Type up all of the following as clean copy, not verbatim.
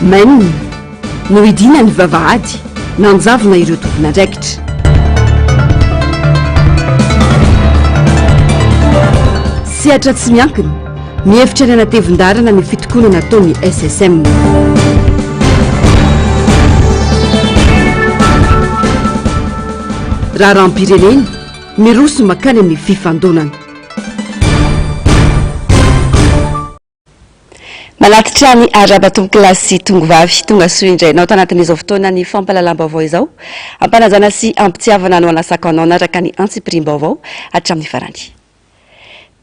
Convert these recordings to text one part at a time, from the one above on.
mainina no idina ny vavahady nanjavona ireo tompona andraikitra. Sehatra tsy miankina mihevitra ny anatevin-darana ny fitokonana nataony SSM. Raha rahampirenena miroso makany amin'ny fifandonana. Manatitra ny arabatombo kilasy tongovavy tonga soa indrainao tanatin'izao fotoana ny fampalalam-baovao izao ampanajana sy ampitiavana no anasaka anao naraka ny antsipirim-baovao hatramin'ny farany.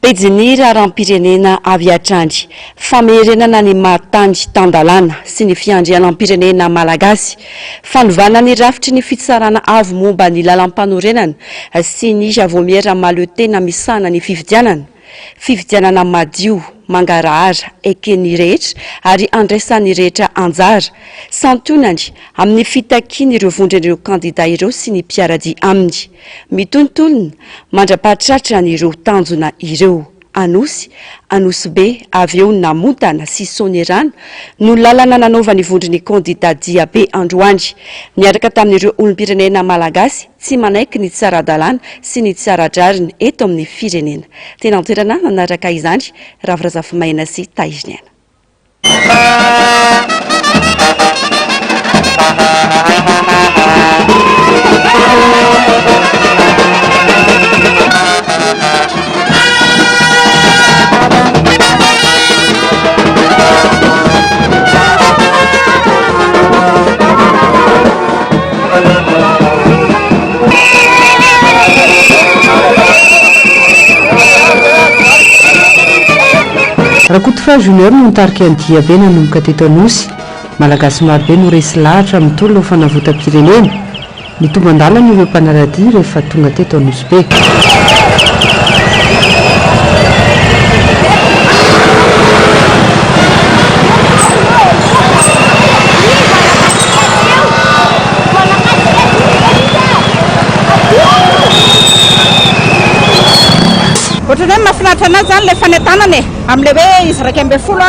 Pejiny raharam-pirenena avy hatrandry famerenana ny mahatany tandalana sy ny fiandrianam-pirenena malagasy fanovana ny rafitry ny fitsarana avo momba ny lalam-panorenana sy ny avomiera malotena misana ny fividianana madio mangarahara ekeny rehetra ary andraisan'ny rehetra anjara santonany amin'ny fitakiany ireo vondran'ireo kandida ireo sy ny mpiaradia aminy mitontolona mandrapahatratra n'ireo tanjona ireo anosy be avy eo namontana sy sonerana no lalana nanaova ny vondriny kandidadia be androany miaraka tamin'ireo olom-pirenena malagasy tsy manaiky ny tsara-dalàna sy ny tsara-drariny eto amin'ny firenena. Tena antoerana nanaraka izany Ravirazafimaina sy Taiziniana. Rakotofa Junior no nitarika ny Diabe nanomboka teto Anosy. Malagasy marobe no resy lahatra amin'ny tolona ho fanavotam-pirenena. Mitombo andalana ireo mpanaradia rehefa tonga teto Anosy be. Ohatrany hoe mahafinaritra anazy zany ilay fanentanana amin'ilay hoe izy raika ambin'ny folo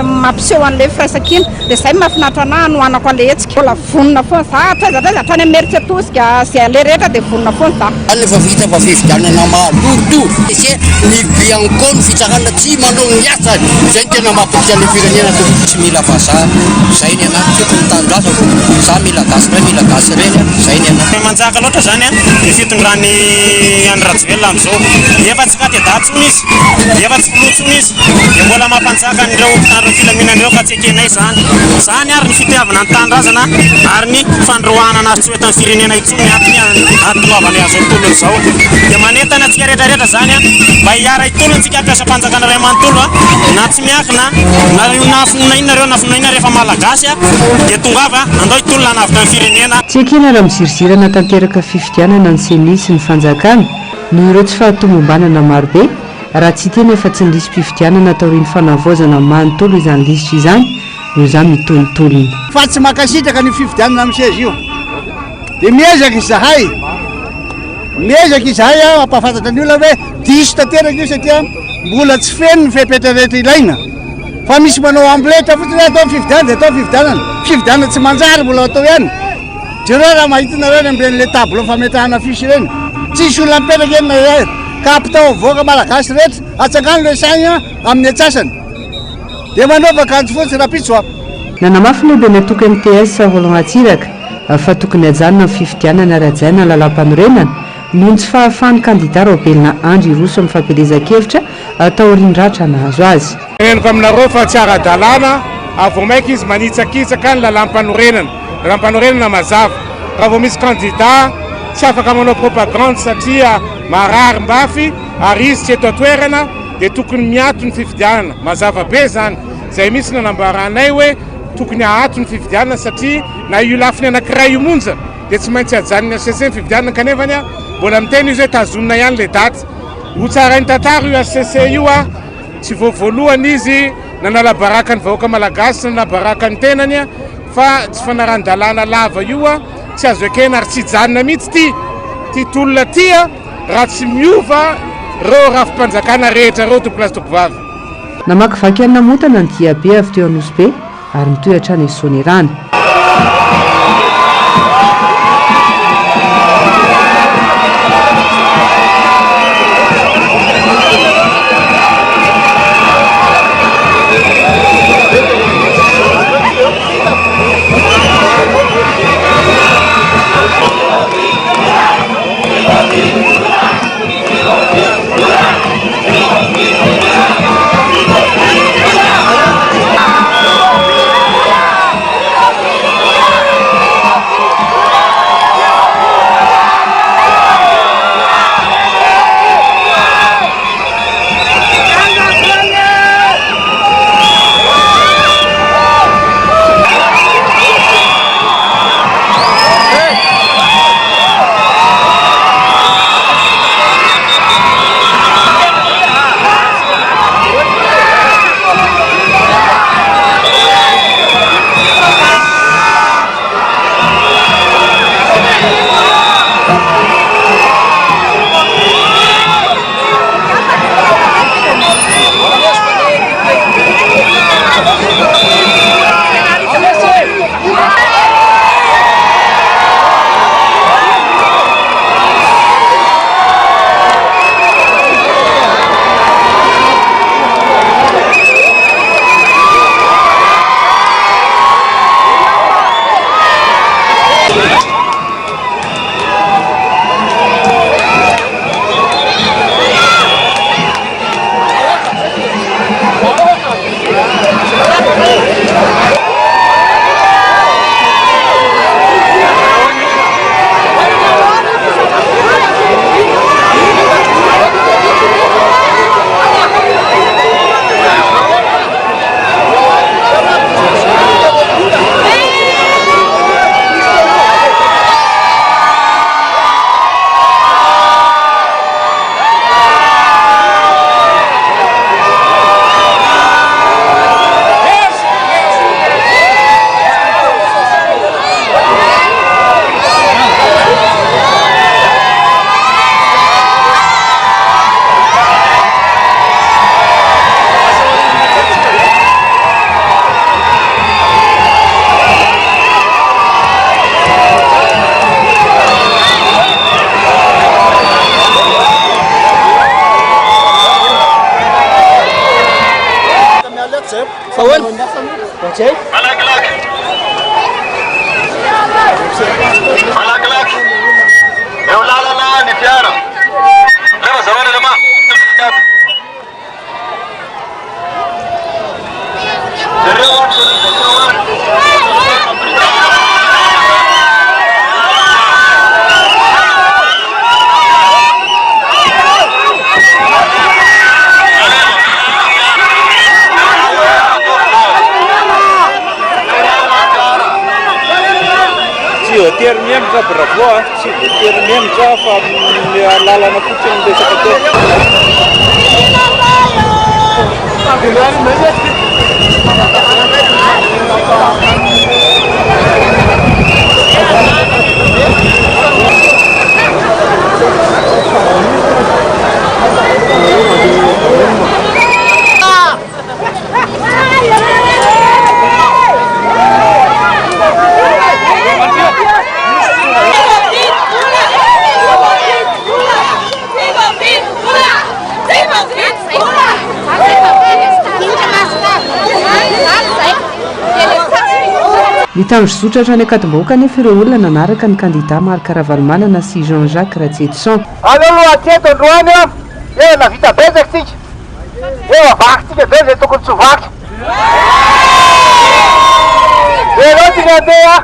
mampiseho an'ilay firaisan-kina dia izay mahafinaritra anahy no anako an'ilay hetsika mbola vonona foana za hatraiza hatrany amin'ny mérite tosika izay an'ilay rehetra dia vonona foana za. Any efa vita fa fividianana malordo ese ny bianko ny fitsarana tsy manao ny asa izay ny tena mampiditra ny firenena tsy mila vazaha izay ny anahy fito ny tanindrazako za mila gasy reny izay ny anahy manjaka loatra zany a dia fitondrany any Rajoelina amin'izao efa tsy kandidatsony izy efa tsy filotsony izy dia mbola mampanjaka an'ireo mpitandro filaminan'ireo fa tsy ekenay zany ary ny fitiavana ny tanindrazana ary ny fandroahana azy tsy ho etan'ny firenena itsony atony atoavany azo antolo izao dia manentana antsika rehetrarehetra zany a mba hiara itolo antsika ampiasa mpanjakana ray amanontolo na tsy miakina na inareo nafinahina rehefa malagasy a dia tongava andao itolona hanavaka ny firenena. Tsy ekena raha mizirizirana tanteraka fifidianana ny seni sy ny fanjakana no ireo tsy fahatomombanana marobe raha tsy tena efa tsy nisy mpifidianana taorian'ny fanavaozana manontolo izany lisitra izany no izany mitolotolona. Fa tsy makasitraka ny fifidianana amin'ny seza io dia miezaka izahay ampahafantatra ny olona hoe diso tanteraka io satria mbola tsy feno ny fepetra rehetra ilaina fa misy manao ambleta fotsiny atao fifidianana dia atao fifidianana tsy manjary mbola atao ihany. Jereo raha mahitinareo amin'ilay tableau fametrahana fisy ireny tsisy olona mipetraka eny na ka ampitao avoaka malagasy rehetra atsangano le saigna amin'ny atsasany dia manaova kanjo fotsy rapitso. Nanamafy lehibe natoky MTS Roland Atsiraka fa tokony hajanona ny fifidianana rajaina lalam-panorenana noho tsy fahafahan'ny kandida Robelina Andry Roso amin'ny fampelezan-kevitra taoriandratra nahazo azy. Eniko aminareo fa tsy ara-dalàna avao maika izy manitsakitsaka ny lalam-panorenana mazava raha vao misy kandida tsy afaka manao propagande satria marary mbafy ary izy tsy eto atoerana dia tokony miato ny fifidianana mazava be zany izay misy nanambaranay hoe tokony ahato ny fifidianana satria na io lafiny anankiray io monja dia tsy maintsy hajanony HCC fifidianana kanefany a mbola miteny izy hoe tazonina ihany le daty ho tsarainy tantara io HCC io a tsy voavoalohany izy nanalabaraka ny vahoaka malagasy nanalabaraka ny tenany a fa tsy fanaran-dalàna lava io a tsy azo ekena ary tsy janona mihitsy ty tolona ty a raha tsy miova reo rafim-panjakana rehetra reo tompolasy tokovavy. Namakivaky any namotana ny Diabe avy teo Anosy be ary mitoetra ny Sonerana. Termiemza bravoa, si termiemza fa la napuccia de Nitandro sotratra ny akatom-bahoaka nefa ireo olona nanaraka ny kandida Marc Ravalomanana sy Jean-Jacques Ratsetson. Aloha atreto androany a, eo navita betsaka tsika. Eo avakytsika be zay tokony tsy vaky. Zereo tika andeha,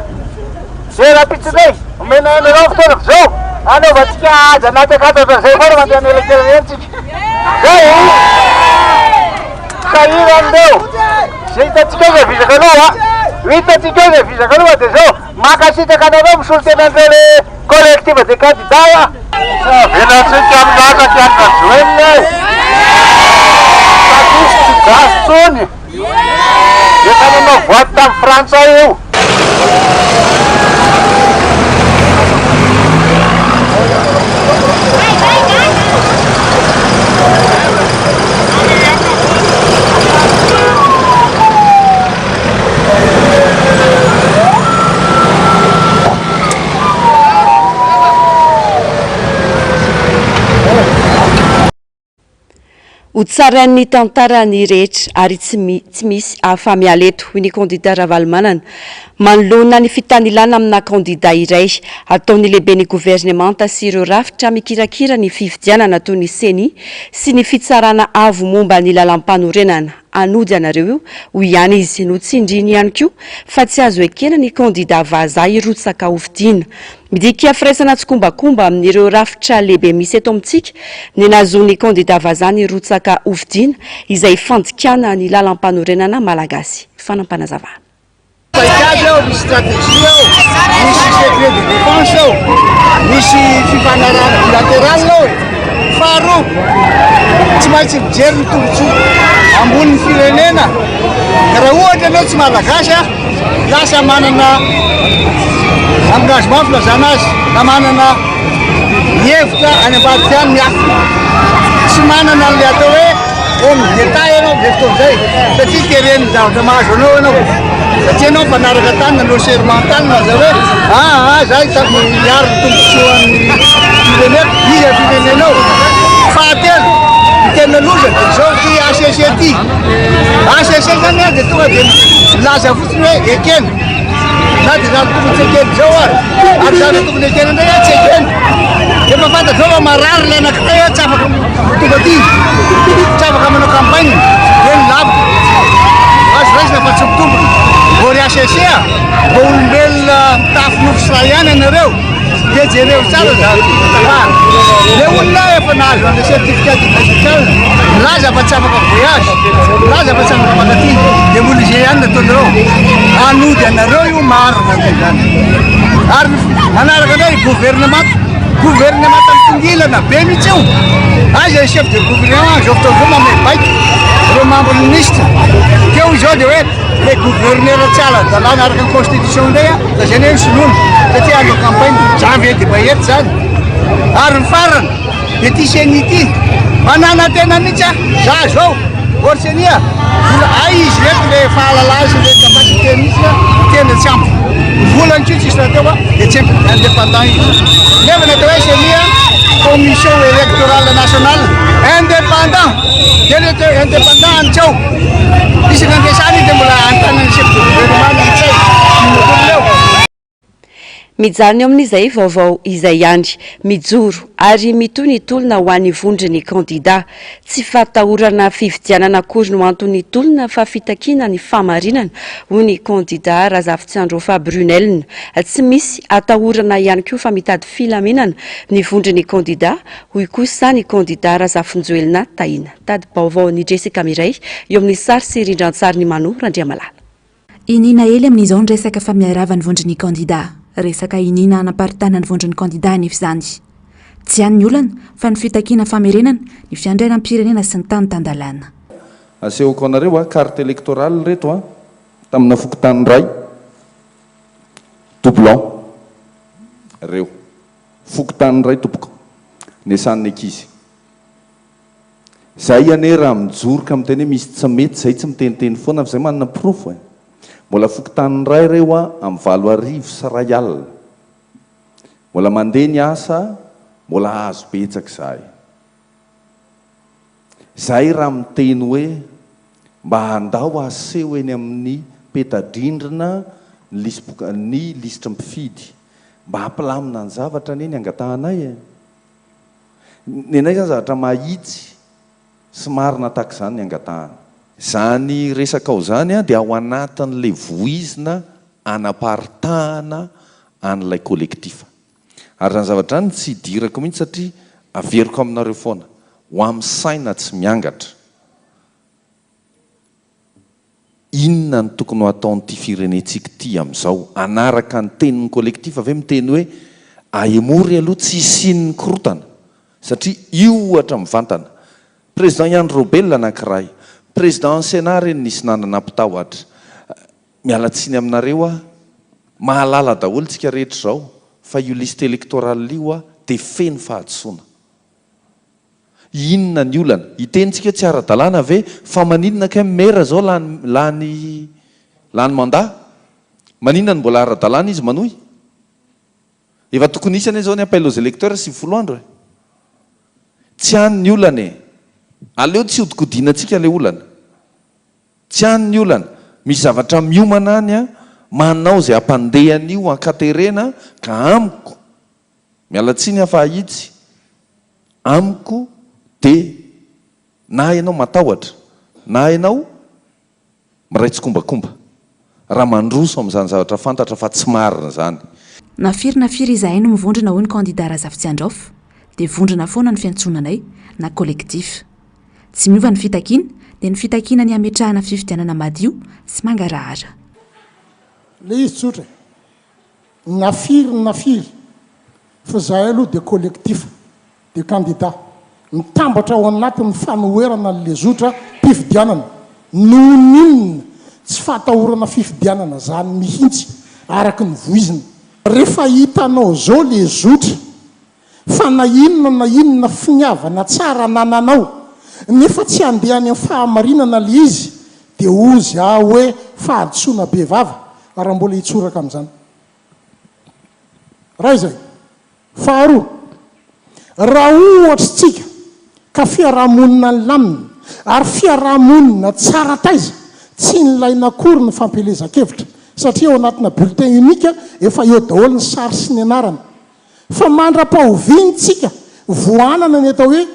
zera-pitsinay, omena anareo fotoanako zao, anaovantsika aja anaty akatatra zay foana mandeha an'elakelany tsika. Zay sahira amindeo, zay hitatsika zay visaka aloha. Hitatsika zay visaka aloha dia zao makasitaka anareo misolo tena andreo le collective de candidat. Venatsika amin'asaky ankajoenina e. Statisty gastsony. Efa nanao voady tamin'ny frantsay io. ho tsara'ny tantarany rehetra ary tsy misy afa-mialeto hoy ny kandida Ravalomanana manoloana ny fitanilana amina kandida iray ataony lehibe ny gouvernemanta sy ireo rafitra mikirakira ny fifidianana toy ny seni sy ny fitsarana avo momba ny lalam-panorenana anody anareo io ho ihany izy no tsindriny ihany koa fa tsy azo ekena ny kandida vazaha irotsaka hovidiana midika firaisana tsokombakomba amin'ireo rafitra lehibe misy eto amintsika ny nazony kandida vazaha ny rotsaka hovidiana izay fandikana ny lalam-panorenana malagasy fanampanazavana paikady ao misy stratégie ao misy secret de défense ao misy fifanarana bilatéral ao faharoa tsy maintsy mijery ny tombontsoa ambonin'ny firenena raha ohatra anao tsy malagasy lasa manana engagement filazana azy na manana hevitra any ambadika any miafina tsy manana an'le atao hoe homme d'état ianao de fotoan'izay satria tereny zavatra mahazo anao ianao satria anao mpanaraka tany nanao serment tany naza hoe za hitako miaro ny tombontsoan'ny fireneko iza firenenao fahatelo tena loza de zao ty ACC ty ACC zany a de tonga de milaza fotsiny hoe ekena na de zany tokony tsy ekeny zao ary zany tokony ekena ndray a tsy ekeny efa fantatra zao fa marary le anankiray a tsy afaka tonga ty tsy afaka manao campagne reny lavo azo raisina fa tsy mitombona vory ACC a mba olombelona mitafy nofosra ihany anareo de jereo tsara zany le olona efa nahazo an'le certificat de médical milaza fa tsy afaka voyage milaza fa tsy afaka makaty de molige ihany nataonareo anody anareo io marina zany ary manaraka andray gouvernement mitongilana be mihitsy io aza chef de gouvernement zao fotoan'izao mamay baika reo membre ministre teo izao de hoe le gouverneur tsala dalàna araka ny constitution ndray a da zany hoe sinoana satria andro campagne janvier de maety zany ary ny farany de ty seni ty manana tena mihitsy a za zao orsenia izy reto le fahalala sy le capacité mihitsy tena tsy ampy volany tso tsisy raha teo a de tsy indépendant izy nefa natao hoe senia commission électorale nationale indépendant de le indépendant antsao isaka andesany de mbola antanany chef de gouvernement nitsay leo mijany eo amin'izay vaovao izay andry mijoro ary mitoy ny tolona ho an'ny vondriny kandida tsy fatahorana fividianana akory no antony tolona fa fitakiana ny famarinana ho ny kandida Razafintsandrofa Brunel tsy misy atahorana ihany koa fa mitady filaminana ny vondriny kandida hoy kosa ny kandida Razafinjoelina Tahina tady vaovao ny Jessica Miray eo amin'ny sary sy rindrantsary ny Mano Randriamalala inina ely amin'izao ny resaka famiaravany vondriny kandida resaka inina anaparitana ny vondriny kandida ny izany tsy any ny olana fa ny fitakiana famerenana ny fiandrenam-pirenena sy ny tany tandalana asehoko anareo a carte électorale reto a tamina fokotany ray doublon reo fokotany ray tompoko nesan'ny ankizy zay ane raha mijoroka amiteny hoe misy tsy mety zay tsy miteniteny foana fa zay manana profo e mbola fokotany ray reo a amin'ny 7 sy ray alina mbola mandeha ny asa mbola azo betsaka zahay raha miteny hoe mba handao aseho eny amin'ny petadrindrina ny lisitra mpifidy mba hampilamina ny zavatra neny angatahanay e nenay zany zavatra mahitsy sy marina tahaka izany ny angatahana zany resaka ao zany a dia ao anatin'le voizina anaparitahana an'ilay kolektifa ary zany zavatra any tsy hidirako mihitsy satria averiko aminareo foana ho amin'ny saina tsy miangatra inona ny tokony ho ataon'ity firenentsika ity amin'izao anaraka ny tenin'ny kolektifa ave miteny hoe aemory aloha tsy isin'ny korotana satria io ohatra mivantana président Ian Robel anankiray président Sénat reny nisy nanana mpitahoatra mialatsiny aminareo a mahalala daholo tsika rehetra zao fa io liste électorale io a de feno fahadosoana inona ny olana hitenitsika tsy ara-dalàna ave fa maninona ka mera zao lany mandat maninona ny mbola ara-dalàna izy manohy efa tokony isany zao ny appel aux électeurs sy 10 andro tsy any ny olana e aleo tsy hodikodinantsika le olana tsy anyny olana misy zavatra miomana any a manao zay ampandehan'io ankaterena ka amiko mialatsiny afahitsy amiko de na ianao matahotra na ianao miraitsy kombakomba raha mandroso amin'izany zavatra fantatra fa tsy marina zany nafiry izahay no mivondrona hoy ny kandida Razafy Andraofo dia vondrona foana ny fiantsonanay na kolektif tsy miova ny fitakiana dia ny fitakiana ny ametrahana fifidianana madio sy mangarahara le izy tsotra nafiry fa zahay aloha dia kolektif dia kandida mitambatra ao anatin'ny fanoherana le zotra mpifidianana nohoninona tsy fahatahorana fifidianana zany mihitsy araky ny voizina rehefa hitanao zao le zotra fa na inona finiavana tsara nananao nefa tsy andehany amin'ny fahamarinana le izy dia ozy hoe fahaditsona be vava raha mbola hitsoraka amin'izany raha izay faharoa raha ohatra tsika ka fiarahamonina ny lamina ary fiarahamonina tsara taiza tsy nilaina akory ny fampelezan-kevitra satria ao anatina bulletin unika efa eo daholo ny sary sy ny anarana fa mandra-pahovintsika voanana ny atao hoe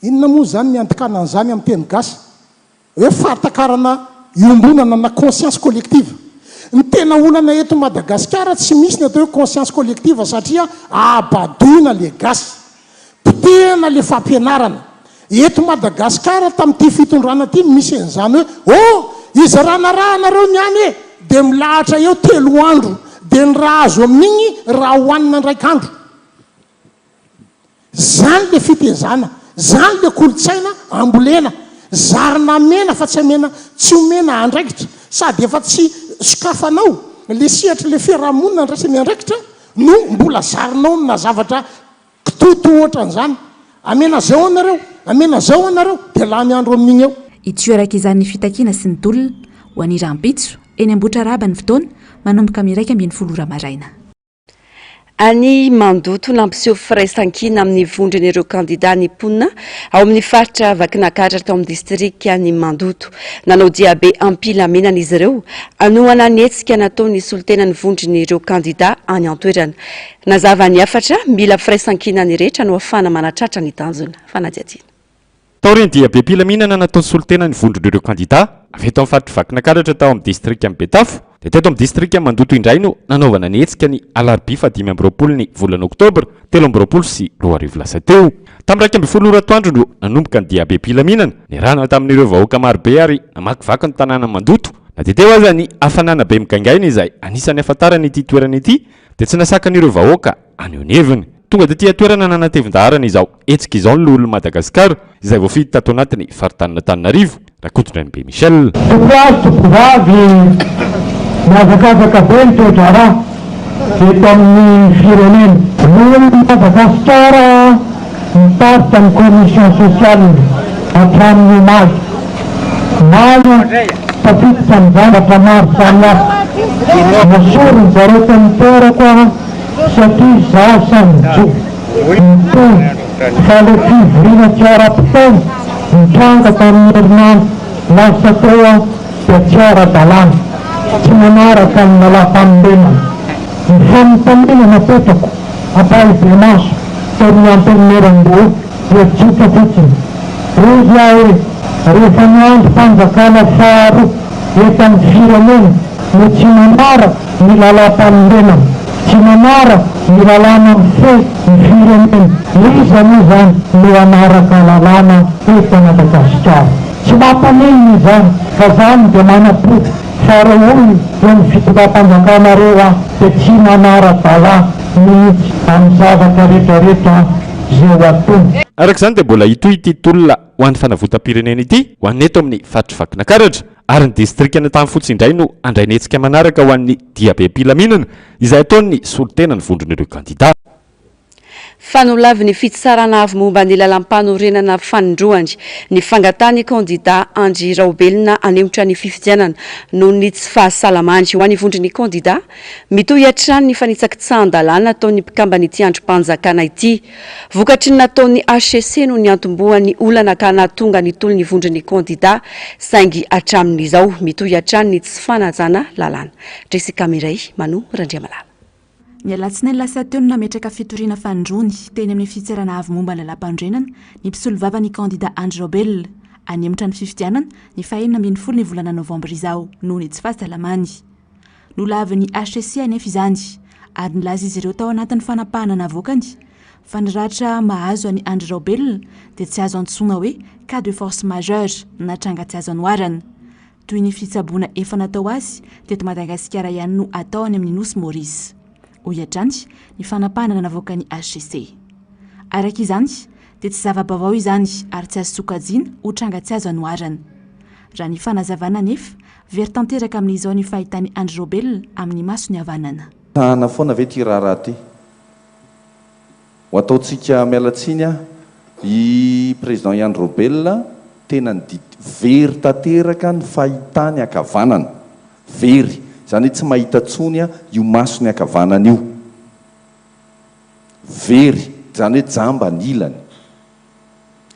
inona moa zany ny andikanan' amin'ny teny gasy hoe fahatakarana iombonana na conscience collective ny tena olana eto Madagasikara tsy misy ny atao hoe conscience collective satria abadoina le gasy pitena le fampianarana eto Madagasikara tamin'ity fitondrana ty misy an'izany hoe izy raha nareo niany e dia milahatra eo 3 andro dia ny raha azo amin'igny raha hoanina ndraik'andro zany le fitezana zany le kolotsaina ambolena zarina mena fa tsy amena tsy omena andraikitra sady efa tsy sokafanao le sihatra le fiarahamonina ndrasany andraikitra no mbola zarinao na zavatra kitoto ohatra an'izany amena zao anareo dia lany andro amin'igny eo itioaraka izany ny fitakiana sy ny dolona ho aniram-pitso eny ambotra raba ny fotoana manomboka miraika ambin'ny folora maraina any mandoto nampiseho firaisan-kina amin'ny vondron'ireo kandida ny mponina ao amin'ny faritra vakinakatra tao amin'ny distrika ny mandoto nanao diabe ampilaminana izy ireo anohana ny hetsika nataony solotena ny vondron'ireo kandida any antoerana nazava ny afatra mila firaisan-kina ny rehetra no afana manatratra ny tanjona fanadiadiana taoriny diabe ampilaminana nataony solotena ny vondron'ireo kandida avy eto amin'ny faritra vakinakatra tao amin'ny distrika ny betafo dia teto amin'ny distrika mandoto indray no nanaovana ny hetsika ny alarobia 5 ny volana oktobra 13 sy 20 lasa teo tamin'ny 12 oratoandro no nanomboka ny diabe ampilaminana ny rano tamin'ireo vahoaka marobe ary namakivaky ny tanàna mandoto na dia teo aza ny hafanana be migaingaina izay anisan'ny afantarana ity toerana ity dia tsy nasakan'ireo vahoaka anioneviny tonga dia tia toerana nanatevin-daharana izao hetsika izao ny lolon'i Madagasikara izay voafidy tato anatin'ny faritany Antananarivo rakototra ny be Michel Mazakazaka be ny toedrara eto amin'ny firenena lolon'i Madagasikara mitarika ny commission sociale hatramin'ny omazy maly tafiditra ny zavatra maro samihafa nasorony zareo tamin'ny toerako satria zaho samy mitony fa le fivoriana tsy ara-potoana mitranga tamin'ny herinandro lasa teo dia tsy ara-dalàna tsy manaraka ny nalapanolenana ny fanontaniana napetako apahy be maso tamin'ny anterneram-boa dia tsika fotsiny rozy aho hoe rehefa niandro fanjakana faharoa eto amin'ny firenena no tsy manara ny lalam-panolenana tsy manara ny lalàna ny fe ny firenena iza moa zany no anaraka lalàna eto Madagasikara tsy mampaneniny zany fa zany dia manapoky fa reo olona eo ny fitondram-panjakanareo a dia tsy manara-dalà mihitsy amin'ny zavatra rehetrarehetra zay atony arak'izany dia mbola hitoy ity tolona ho an'ny fanavotam-pirenena ity ho an'ny eto amin'ny faritra vakinakatra ary ny distrika ny tany fotsy indray no andray ny hetsika manaraka ho an'ny diabe ampilaminana izay ataony solotena ny vondron'ireo kandida Fanolavy ny fitsarana avy momba ny lalam-panorenana fanindroany ny fangatany kandida Andry Raobelina anemotra ny fifidianana noho ny tsy fahasalamany ho any vondry ny kandida mitohy hatrany ny fanitsaka tsahan-dalàna ataon'ny mpikambany ity androm-panjakana ity vokatry ny nataon'ny HCC no ny antombohan'ny olana ka nahatonga ny tolo ny vondry ny kandida saingy hatramin'izao mitohy hatrany ny tsy fanajana lalàna. Jessica Miray Mano Randriamalala. Ny alatsinainy lasa teo no nametraka fitoriana fanindrony teny amin'ny fitsarana avy momba ny lalam-pandrenana ny mpisolovavany kandida Andry Raobelina anemotra ny fifidianana ny 20 ny volana novambra izao noho ny tsy fahasalamany. Nolavy ny HCC anefa izany ary nilaza izy ireo tao anatin'ny fanapahana navokany fa ny ratra mahazo any Andry Raobelina dia tsy azo antsoina hoe cas de force majeure na tranga tsy azo anoarana. Toy ny fitsaboana efa natao azy teto Madagasikara ihany no atao any amin'ny nosy Maurice. Hoiatrany ny fanapahana navoaka ny HCC. Araka izany dia tsy zava-baovao izany ary tsy azo sokajiana ho tranga tsy azo anoarana. Raha ny fanazavana nefa very tanteraka amin'izao ny fahitany Andry Raobelina amin'ny maso ny havanana. Tahana foana ve ty raharaha ty ho ataontsika mialatsiny i président Andry Raobelina tena ny very tanteraka ny fahitany akavanana very zany tsy mahita tsony io maso ny akavanana io very zany hoe jamba ny ilany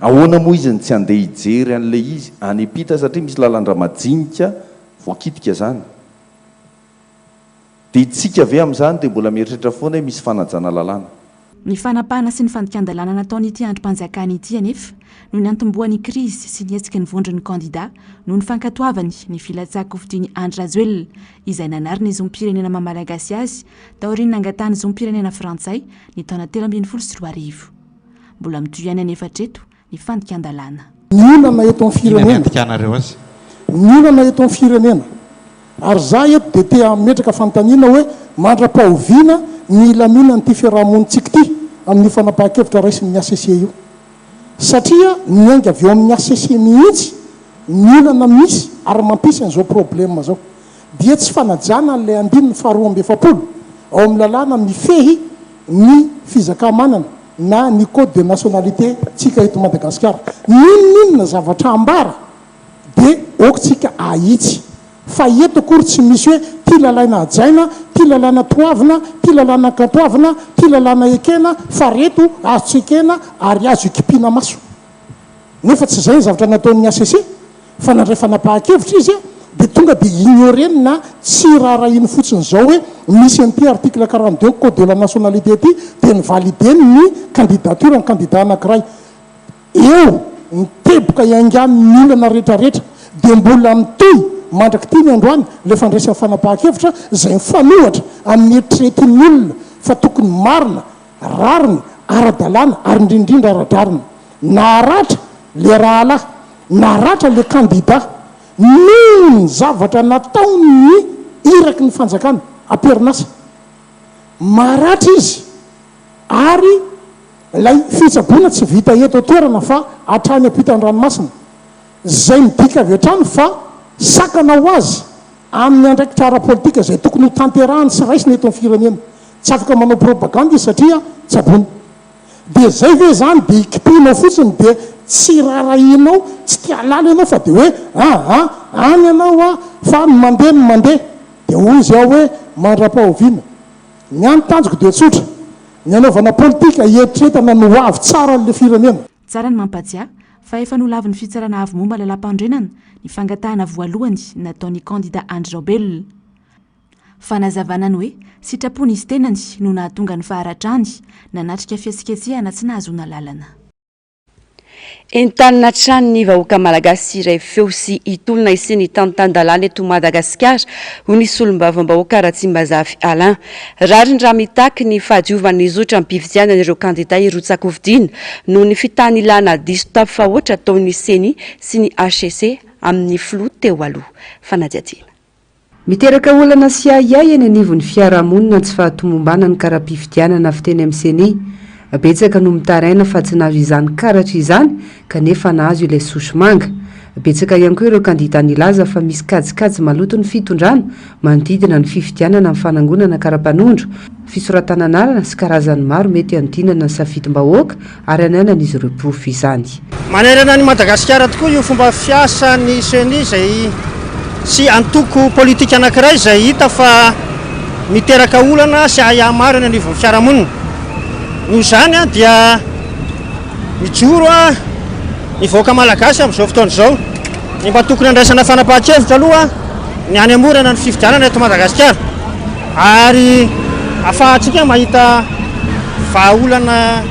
ahoana moa izy ny tsy andeha hijery an'le izy any apita satria misy lalandra majinika voakitika zany dia itsika ave amin'izany dia mbola mieritreritra foana hoe misy fanajana lalàna. Ny fanapahana sy ny fandikan-dalàna nataonyity androm-panjakana ity anefa noho ny antombohan'ny krizy sy ny hetsika ny vondron'ny kandida noho ny fankatoavany ny filatsako fidiany Andry Rajoelina izay nanary ny zom-pirenena maha-malagasy azy taoriany nangatany zom-pirenena frantsay ny taona 2013. Mbola mitoyany anefa treto ny fandikan-dalàna. Niolana eto amin'ny firenena. Niolana eto amin'ny firenena. Ary za eto dia te ametraka fanontaniana hoe mandra-pahoviana ny lamina nyity fiarahamonitsika ity amin'ny fanapahan-kevitra raisin'ny HCC io. Satria niainga avy eo amin'ny HCC mihitsy ny olana misy ary mampisy an'izao problème zao. Dia tsy fanajana n'ilay andininy faharoa amby efapolo ao amin'ny lalàna mifehy ny fizakamanana na ny code de nationalité tsika eto Madagasikara. Ninona zavatra ambara dia okotsika ahitsy. Fa eto kory tsy misy hoe ty lalàna ajaina, ty lalàna toavina, ty lalàna katoavina, ty lalàna ekena, fa reto azo tsekena ary azo ekipina maso. Nefa tsy zay ny zavatra nataon'ny HCC fa nandray fanapahan-kevitra izy dia tonga dia ignoreny na tsy raharahiny fotsiny zao hoe misy an'ity article 42 code de la nationalité ty dia nivalideny ny candidature ny candidat anankiray. Eo niteboka iaingan'ny olana rehetrarehetra dia mbola mitohy mandraky ty ny androany le fandraisan'ny fanapahan-kevitra zay mifanohatra amin'ny eritreretin'ny olona fa tokony marina rariny ara-dalàna ary indrindrindra ara-darina naratra le rahalahy naratra le kandida noho ny zavatra nataony iraky ny fanjakana amperinasa maratra izy ary lay fitsaboana tsy vita eto toerana fa hatrany ampitany ranomasina zay midika avy hatrany fa sakana ho azy amin'ny andraikitra ara-politika zay tokony ho tanterahany sy raisina eto amin'ny firenena tsy afaka manao propagande satria tsabony dia zay ve zany dia ikipinao fotsiny dia tsy rarahinao tsy tia lala ianao fa dia hoe any ianao fa ny mandeha dia hoy izy ao hoe mandra-pahoviana ny anytanjoko dia tsotra ny anaovana politika eritretana no avy tsara n'le firenena. Tsara ny mampatia fa efa nolavin'ny fitsarana avy momba lalam-pandrenana ny fangatahana voalohany nataon'ny kandida Andry Raobelina. Fanazavana hoe sitrapony izy tenany no nahatonga ny faharatrany nanatrika fihetsiketsehana tsy nahazoana lalana. Entanina trano ny vahoaka malagasy iray feo sy itolona isiny tanotan-dalàna eto Madagasikara ho ny solombavam-bahoaka Ratsimbazafy Alain. Rariny raha mitaky ny fahadiovan'ny zotra mpividiana ireo kandida irotsakovidiana noho ny fitany ilana diso tafahoatra ataon'ny CENI sy ny HCC amin'ny filoha teo aloha. Fanadiadiana. Miteraka olana sy ahiay eny anivon'ny fiarahamonina tsy fahatomombanana ny kara-pifidianana avy teny amin'ny CENI. Betsaka no mitaraina fa tsy nahazo izany karatra izany kanefa nahazo ilay sosomanga. betsaka ihany koa ireo kandida nilaza fa misy kajikajy maloto ny fitondrana manodidina ny fifidianana amin'ny fanangonana karapanondro fisoratanan'alina sy karazany maro mety anodinana ny safidim-bahoaka ary anainana izy ireo profy izany. Manerana ny Madagasikara tokoa io fomba fiasa ny CENI izay sy antoko politika anankiray izay hita fa miteraka olana sy ahamarina ny fiarahamonina. Noho izany dia mijoro ny vahoaka malagasy amin'izao fotoana izao. Ny mba tokony andraisana fanapahan-kevitra aloha ny any amorana ny fifidianana eto Madagasikara ary ahafahantsika mahita vahaolana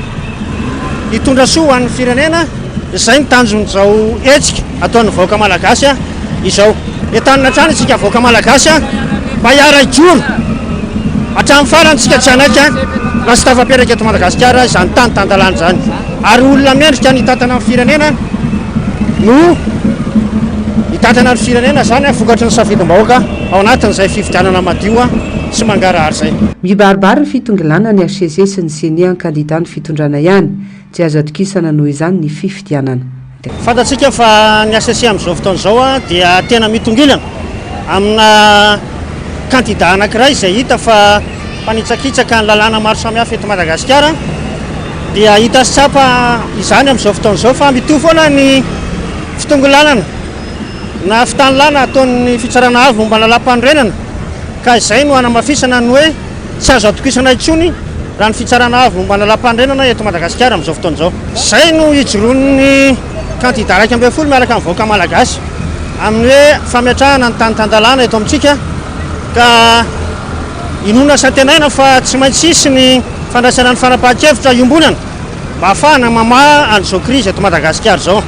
hitondra soa an'ny firenena. Izay ny tanjon'izao hetsika ataon'ny vahoaka malagasy izao. Entanina hatrany isika vahoaka malagasy mba hiara hijoro hatramin'ny farany tsika tsy anaika raha sy tafamperaka eto Madagasikara izany tany tandalana izany. Ary olona mendrika ny tantana amin'ny firenena no hitatana ny firenena izany vokatry ny safidim-bahoaka ao anatin'izay fifidianana madio sy mangarahary izay. Mibaribary ny fitongelana ny HCC sy ny CENI ny kandida ny fitondrana ihany tsy azo atokisana noho izany ny fifidianana. Fantatsika fa ny HCC amin'izao fotoana izao dia tena mitongilana amina kandida anankiray izay hita fa mpanitsakitsaka ny lalàna maro samihafa eto Madagasikara. Dia hita sy tsapa izany amin'izao fotoana izao fa mitovy foana ny fitongelanana na fitanilana ataon'ny fitsarana avy momba lalam-panorenana ka izay no hanamafisana ny hoe tsy azo atokisana intsony raha ny fitsarana avy momba lalam-panorenana eto Madagasikara amin'izao fotoana izao. Izay no hijoroan'ny kandida raika ambin'ny folo miaraka amin'ny vahoaka malagasy amin'ny hoe famiatrahana ny tany tandalana eto amintsika ka inona santenaina fa tsy maintsy hisy ny fandraisana ny fanapahan-kevitra iombonana mba ahafahana mamaha an'izao krizy eto Madagasikara izao.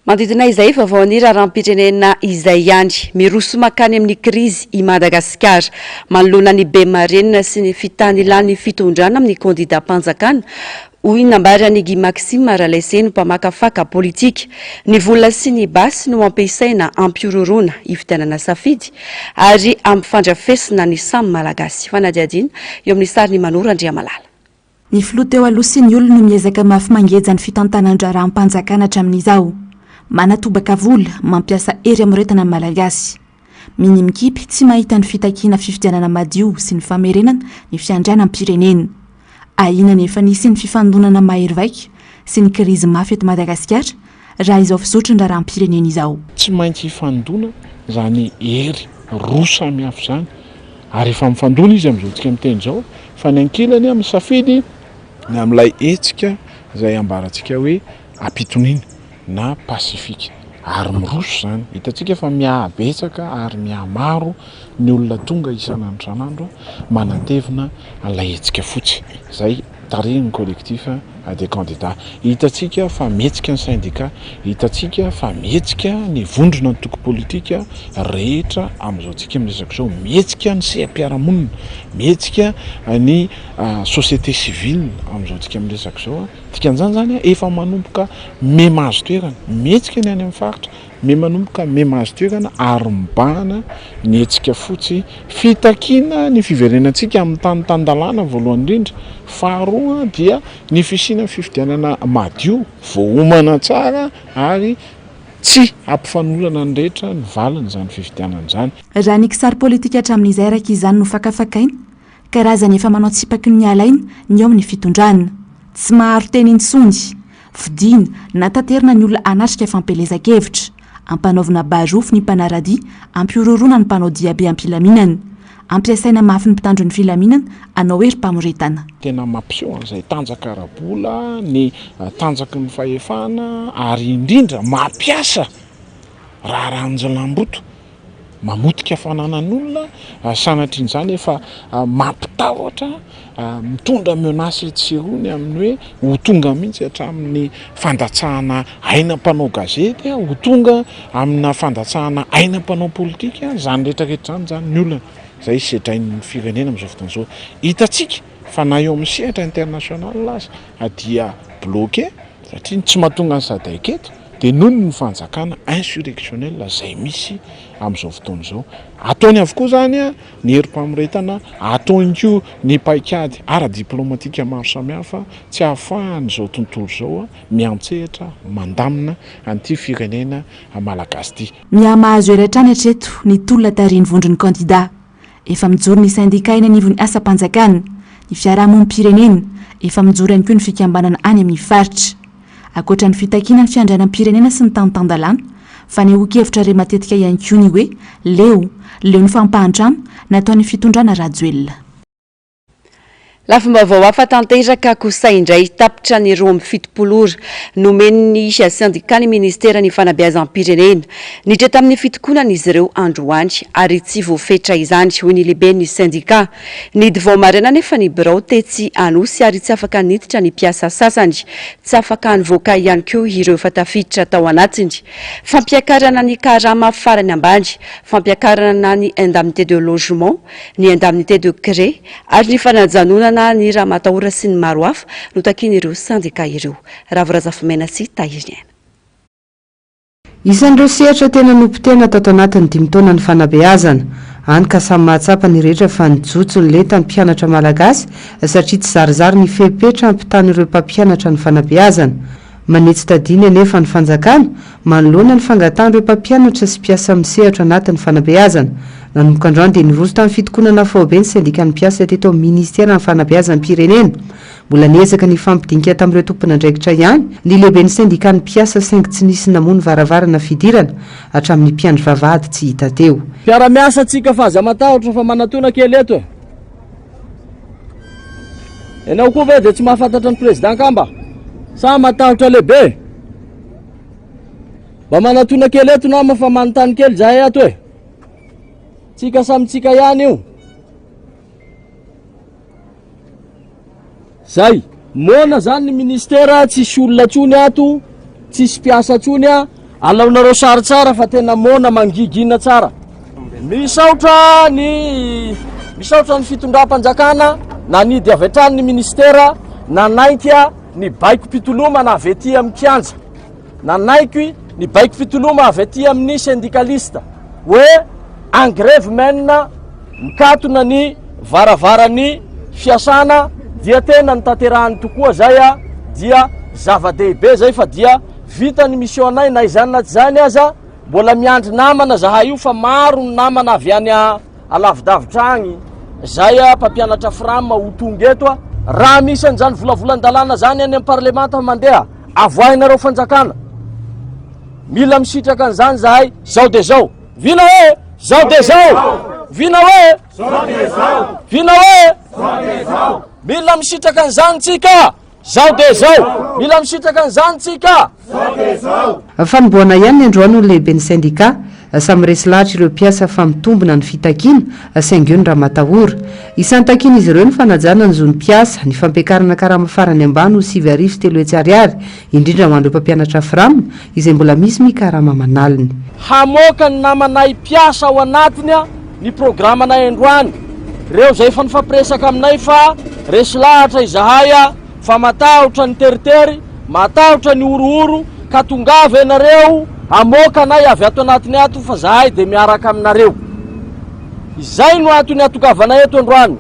Manodidina izay vaovao ny raharam-pirenena izay ihany miroso makany amin'ny krizy i Madagasikara manoloana ny Bemarena sy ny fitanilany fitondrana amin'ny kandida-mpanjakana. Hoy nambara ny Guy Maxime Ralaiseny mpamakafaka politika ny vola sy ny basy no ampiasaina ampiororona ifidianana safidy ary ampifandrafesina ny samy malagasy. Fanadiadina eo amin'ny sariny Manora Andriamalala. Ny filoha teo aloha sy ny olona no miezaka mafy mangeja ny fitantanan-draharam-panjakana hatramin'izao. Manatobaka vola mampiasa ery amoretana ny malagasy. Miny mikipy tsy mahita ny fitakiana fifidianana madio sy ny famerenana ny fiandriana am-pirenena. Ahina nefa nisy ny fifandonana mahery vaika sy ny krizy mafy eto Madagasikara raha izao fizotry ny raharam-pirenena izao. Tsy maintsy hifandona zany ery roa samihafa zany ary efa mifandona izy amin'izao tsika miteny izao fa ny ankilany amin'ny safidy ny amin'ilay hetsika izay ambarantsika hoe ampitoniana na pasifika ary miroso zany hitantsika fa mihabetsaka ary mihamaro ny olona tonga isan'andro san'andro manatevina ilay hetsika fotsy izay tarihiny collectif des candidats. Hitantsika fa mihetsika ny syndicat, hitantsika fa mihetsika ny vondrona ny toko politika rehetra amin'izao tsika miresaka izao, mihetsika ny seha-piarahamonina, mihetsika ny société civile amin'izao tsika miresaka izao. Dikan'izany zany efa manomboka memahazo toerana, mihetsika ny any amin'ny faritra, manomboka memahazo toerana ary mibahana ny hetsika fotsy fitakiana ny fiverenantsika amin'ny tany tandalana voalohany indrindra. Faharoa dia ny fisiana fifidianana madio, voahomana tsara ary tsy ampifanolana ny rehetra ny valiny zany fifidianana zany. Raha ny kisary politika hatramin'izay raika izany no fakafakaina, karazany efa manao tsipaky ny alaina ny eo amin'ny fitondrana. Tsy maharo teny intsony, vidiana na tanterina ny olona anatrika fampelezan-kevitra, ampanaovina barofo ny mpanaradia, ampiororona ny mpanao diabe ampilaminana, ampiasaina mafy ny mpitandro ny filaminana, anao hery mpamoretana. Tena mampiseho an'izay tanjaka ara-bola, ny tanjaky ny fahefana ary indrindra mampiasa raharanjalamboto mamotika fananan'olona sanatrian'izany efa mampitahotra mitondra menasy tserony amin'ny hoe ho tonga mihitsy hatramin'ny fandatsahana aina mpanao gazety, ho tonga amina fandatsahana aina mpanao politika, zany rehetrarehetra zany ny olona zay sedrain'ny firenena amin'izao fotoana izao. Hitantsika fa na eo amin'ny sehatra international aza dia bloqué satria tsy mahatonga ny SADC eto dia noho ny fanjakana insurrectionnel zay misy amin'izao fotoana izao ataony avokoa zany a ny herim-pamoretana ataony koa ny paikady ara-diplomatika maro samihafa tsy ahafahan'izao tontolo izao a miantsehatra mandamina an'ity firenena malagasy ity. Miamahazo eratrany hatreto ny tolona tariany vondrony kandida efa mijoro ny syndicat eny anivon'ny asa-panjakana ny fiarahamonim-pirenena efa mijoro ihany koa ny fikambanana any amin'ny faritra akoatra ny fitakina ny fiandranam-pirenena sy ny tanotan-dalàna fa ny okevitra re matetika ihany koa ny hoe leo ny fampahantrano nataony fitondrana rajoelona. Lafim-baovao hafa tanteraka kosa indray tapitra ny roa amby fitopolo ora nomeny syndicat ny ministera ny fanabeazam-pirenena niditra tamin'ny fitokonan'izy ireo androany ary tsy voafetra izany hoy ny lehibe ny syndicat nidy vao maraina nefa ny birao tetsy anosy ary tsy afaka niditra ny mpiasa sasany tsy afaka nivoaka ihany koa ireo efa tafiditra tao anatiny fampiakarana ny karama farany ambany fampiakarana ny indemnité de logement ny indemnité de cré ary ny fanajanonana ny raha matahora sy ny maro hafa no takin'ireo syndicat ireo. Ravirazafimena sy Tahirina. Isan'ireo sehatra tena nompo-tena tato anatin'ny 5 taona ny fanabeazana any ka samy mahatsapa ny rehetra fa nijotso ny lenta ny mpianatra malagasy satria tsy zarizary ny fepetra ampitan'ireo mpampianatra ny fanabeazana manetsy tadiny anefa ny fanjakana manoloana ny fangatan'ireo mpampianatra sy mpiasa misehatra anatin'ny fanabeazana nanomboka androany dia niroso tamin'ny fitokonana faobe ny syndicat ny mpiasa teto amin'ny ministera ny fanabeazam-pirenena mbola niezaka ny fampidinika tamin'ireo tompon'andraikitra ihany ny lehibe ny syndicat ny mpiasa saingy tsy nisy namono varavarana fidirana hatramin'ny mpiandry vavahady tsy hita teo. Mpiara-miasa antsika fa aza matahotra fa manatona kely eto ianao koa ve dia tsy mahafantatra ny président kamba sa matahotra lehibe mba manatona kely eto nama fa manontany kely zahay ato tsika samitsika ihany io zay mona zany ny ministera tsisy olona tsony ato tsisy mpiasa tsony alaonareo sary tsara fa tena mona mangigina tsara misaotra ny fitondram-panjakana na nidy avy hatrany ny ministera na naiky ny baiko pitoloma na avy aty amin'ny kianja na naiky ny baiko pitoloma avy aty amin'ny syndicaliste hoe engrève mena mikatona ny varavarany fiasana dia tena nitanterahany tokoa zay dia zava-dehibe zay fa dia vita ny mission anay na izany na tsy zany aza mbola miandry namana zahay io fa maro ny namana avy any alavidavitra agny zay mpampianatra frama ho tonga eto raha misy an'izany volavolan-dalàna zany any amin'ny parlemanta mandeha avoahinareo fanjakana mila misitraka an'izany zahay zao de zao vina hoe zao de zao vina hoe vina hoe mila misitraka an'izany tsika zao de zao mila misitraka an'izany tsika fanomboana ihany ny androany ny lehibe ny syndicat samy resy lahatra ireo mpiasa fa mitombona ny fitakiana saingy eo ny raha matahora isan'ny takiana izy ireo ny fanajana ny zo ny mpiasa ny fampiakarana karama farany ambany ho 7,3 indrindra mandreo mpampianatra frama izay mbola misy mikarama manaliny hamoaka ny namanay mpiasa ao anatiny ny programanay androany reo zay efa nifampiresaka aminay fa resy lahatra izahay fa matahotra ny teritery matahotra ny orooro ka tongava ianareo amoaka anay avy ato anatiny ato fa zahay de miaraka aminareo izay no atony atongavanay eto androany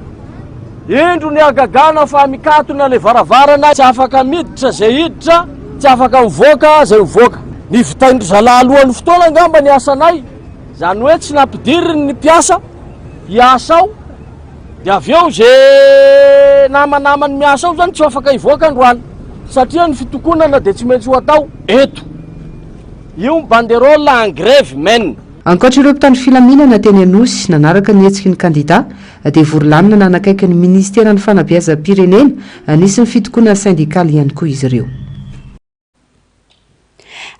indro ny agagana fa mikatona le varavarana tsy afaka miditra zay hiditra tsy afaka mivoaka zay mivoaka ny vitaindro zalalohany fotoana angamba ny asanay zany hoe tsy nampidiriny ny mpiasa hiasao de avy eo zay namanamany miasa ao zany tsy afaka hivoaka androany satria ny fitokonana de tsy maintsy ho atao eto io banderole en grève mène ankoatra ireo mpitandro filaminana teny anosy nanaraka ny hetsiky ny kandida dia vorolanina nanakaiky ny ministera ny fanabeazam-pirenena nisy ny fitokonana syndikaly ihany koa izy ireo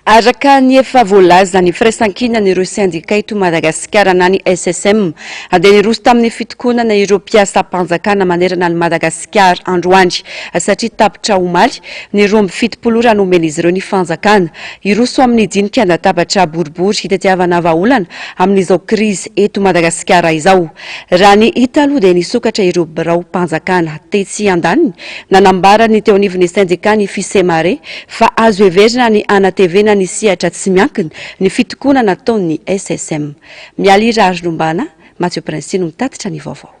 araka ny efa voalaza ny firaisan-kinana ireo syndicat eto Madagasikara na ny SSM dia niroso tamin'ny fitokonana ireo mpiasa mpanjakana manerana ny Madagasikara androany satria tapitra omaly ny 27 ora nomen'izy ireo ny fanjakana iroso amin'ny dinika andatabatra boribory hitatiavana vahaolana amin'izao krizy eto Madagasikara izao raha ny hita aloha dia nisokatra ireo birao mpanjakana tetsy andaniny nanambara ny teo anivon'ny syndicat ny fisemare fa azo heverina ny anatevena ny sihatra tsy miankina ny fitokoana nataon'ny SSM. Mialy rary lombana, Mathieu Prince no mitatitra ny vaovao.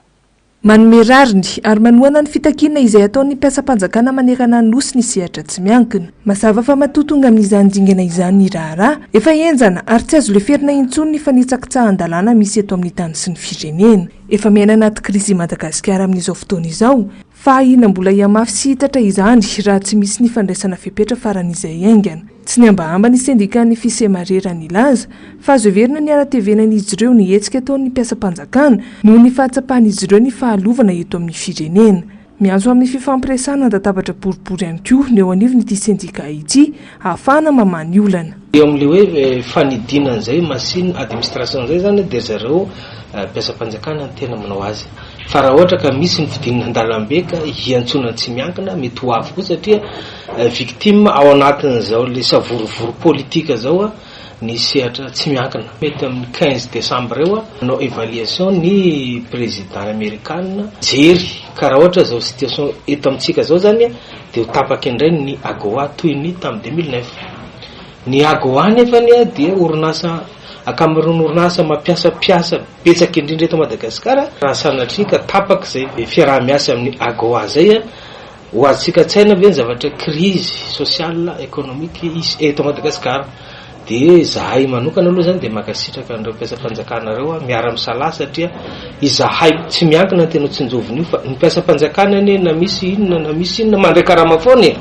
Manome rariny ary manoana ny fitakiana izay ataon'ny mpiasa-panjakana manerana ny nosy ny sehatra tsy miankina. Mazava fa matotonga amin'izany dingana izany ny raharaha efa enjana ary tsy azo leferina intsony ny fanitsakitsahan-dalàna misy eto amin'ny tany sy ny firenena. Efa miaina anaty krizy Madagasikara amin'izao fotoana izao, fa ina mbola iamafy sy hitatra izany raha tsy misy ny fandraisana fepetra faran'izay aingana. Tsy ny ambahamba ny sendikan'ny fisemarera ny laza fa azo heverina ny ara-tevenan'izy ireo ny hetsika ataon'ny mpiasa-panjakana noho ny fahatsapahan'izy ireo ny fahalovana eto amin'ny firenena. Miantso amin'ny fifampiresana andatabatra boribory ihany koa ny eo anivon'ity sendika ity ahafahana mamany olana. Eo amin'ilay hoe fanidinana izay masina administration izay zany dia zareo mpiasa-panjakana ny tena manao azy. Fa raha ohatra ka misy ny fidinana an-dalambe ka hiantsonana tsy miankina mety ho avy koa satria victime ao anatin'izao le savorovoro politika zao ny sehatra tsy miankina. Mety amin'ny 15 décembre eo nanao évaluation ny président américain jery ka raha ohatra zao situation eto amintsika zao zany dia ho tapaka indray ny AGOA toy ny tamin'ny 2009. Ny AGOA nefany dia orinasa akamarony orinasa mampiasa betsaka indrindra eto Madagasikara raha sanatria ka tapaka izay fiaraha-miasa amin'ny AGOA zay ho azontsika tsaina ve ny zavatra crise sociale économique eto Madagasikara. Dia zahay manokana aloha zany dia makasitraka an'ireo mpiasa-panjakana ireo miara-misalaha satria izahay tsy miankina tena tsinjoviny io fa ny mpiasa-panjakana na misy inona mandray karama foana